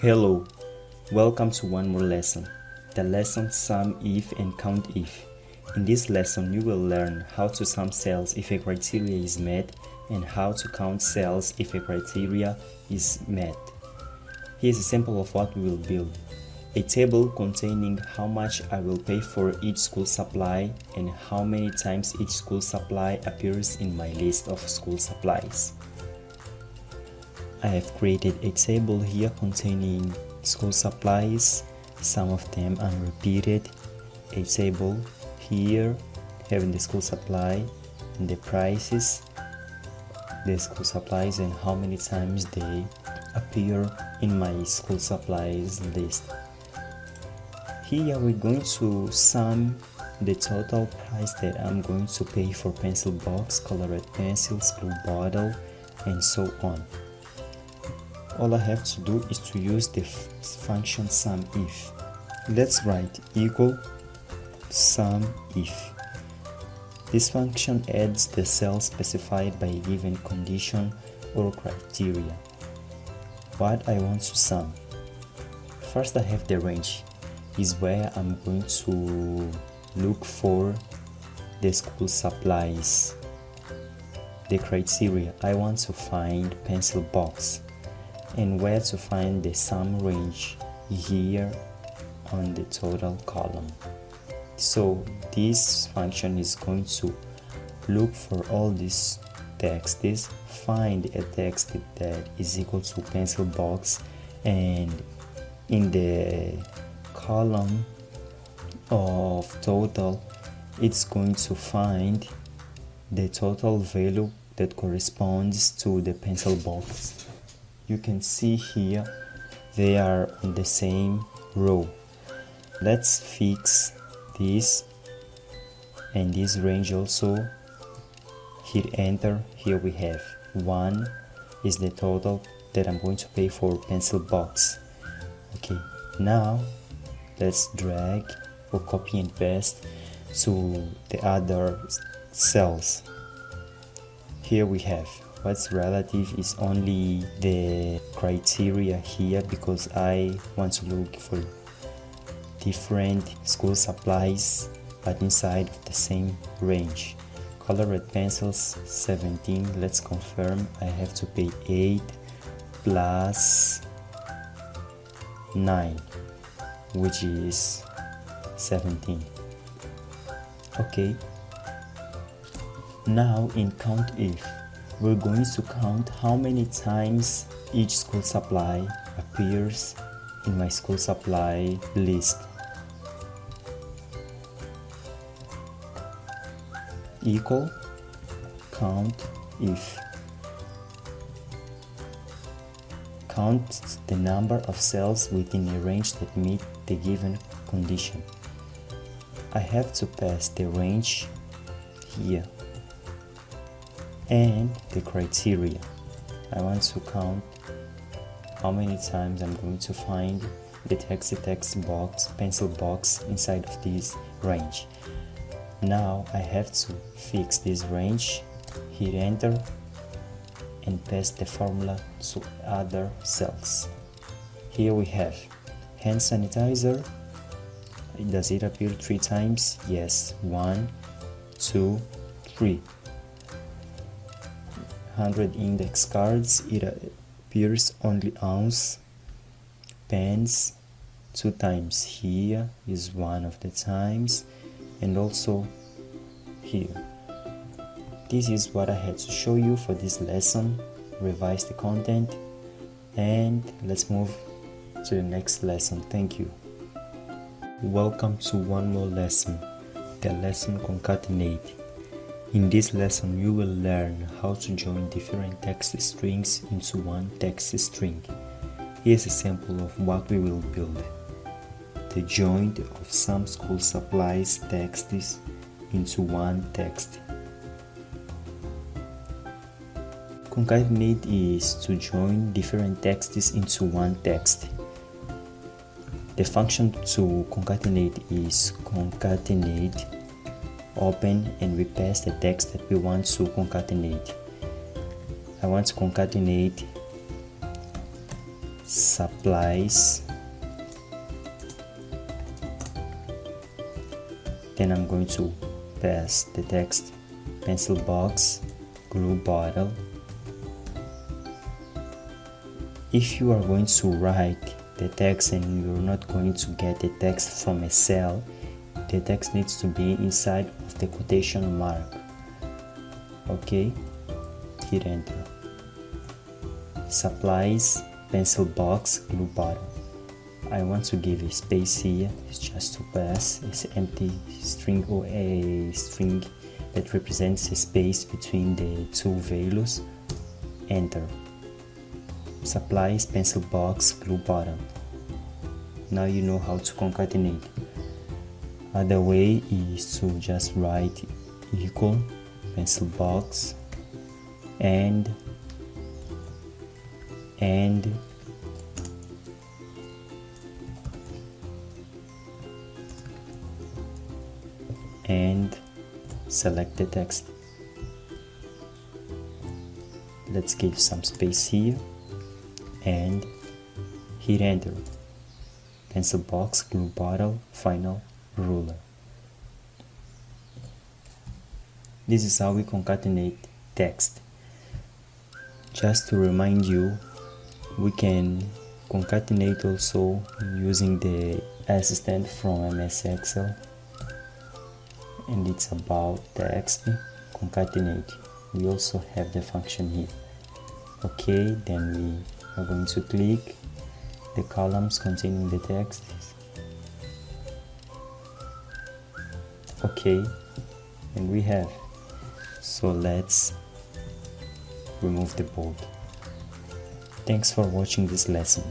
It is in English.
Hello, welcome to one more lesson, the lesson Sum If and Count If. In this lesson, you will learn how to sum cells if a criteria is met and how to count cells if a criteria is met. Here's a sample of what we will build. A table containing how much I will pay for each school supply and how many times each school supply appears in my list of school supplies. I have created a table here containing school supplies, some of them unrepeated, a table here having the school supply and the prices, the school supplies and how many times they appear in my school supplies list. Here we're going to sum the total price that I'm going to pay for pencil box, colored pencils, glue bottle, and so on. All I have to do is to use the function sum if. Let's write equal sum if. This function adds the cell specified by a given condition or criteria. What I want to sum. First I have the range, is where I'm going to look for the school supplies. The criteria, I want to find pencil box. And where to find the sum range here on the total column. So this function is going to look for all these texts, find a text that is equal to pencil box, and in the column of total it's going to find the total value that corresponds to the pencil box. You can see here they are in the same row. Let's fix this and this range also. Hit enter. Here we have 1 is the total that I'm going to pay for pencil box. Okay, now let's drag or copy and paste to the other cells. Here we have what's relative is only the criteria here because I want to look for different school supplies but inside of the same range. Colored pencils 17. Let's confirm I have to pay 8 plus 9, which is 17. Okay, now in count if, we're going to count how many times each school supply appears in my school supply list. Equal count if. Count the number of cells within a range that meet the given condition. I have to pass the range here and the criteria. I want to count how many times I'm going to find the text box, pencil box inside of this range. Now I have to fix this range, hit enter and paste the formula to other cells. Here we have hand sanitizer. Does it appear 3 times? Yes, 1, 2, 3. 100 index cards, it appears only ounce. Pens 2 times, here is one of the times, and also here. This is what I had to show you for this lesson. Revise the content and let's move to the next lesson. Thank you. Welcome to one more lesson, the lesson concatenate. In this lesson, you will learn how to join different text strings into one text string. Here's a sample of what we will build. The joint of some school supplies texts into one text. Concatenate is to join different texts into one text. The function to concatenate is concatenate, open, and we pass the text that we want to concatenate. I want to concatenate supplies, then I'm going to pass the text pencil box, glue bottle. If you are going to write the text and you're not going to get the text from a cell, the text needs to be inside of the quotation mark. Okay, hit enter. Supplies, pencil box, glue bottle. I want to give a space here. It's just to pass this empty string or a string that represents a space between the two values. Enter. Supplies, pencil box, glue bottle. Now you know how to concatenate. Other way is to just write equal pencil box and select the text. Let's give some space here and hit enter. Pencil box, glue bottle, final, ruler. This is how we concatenate text. Just to remind you, we can concatenate also using the assistant from MS Excel, and it's about text concatenate. We also have the function here. Okay, then we are going to click the columns containing the text. Okay, and we have. So let's remove the bold. Thanks for watching this lesson.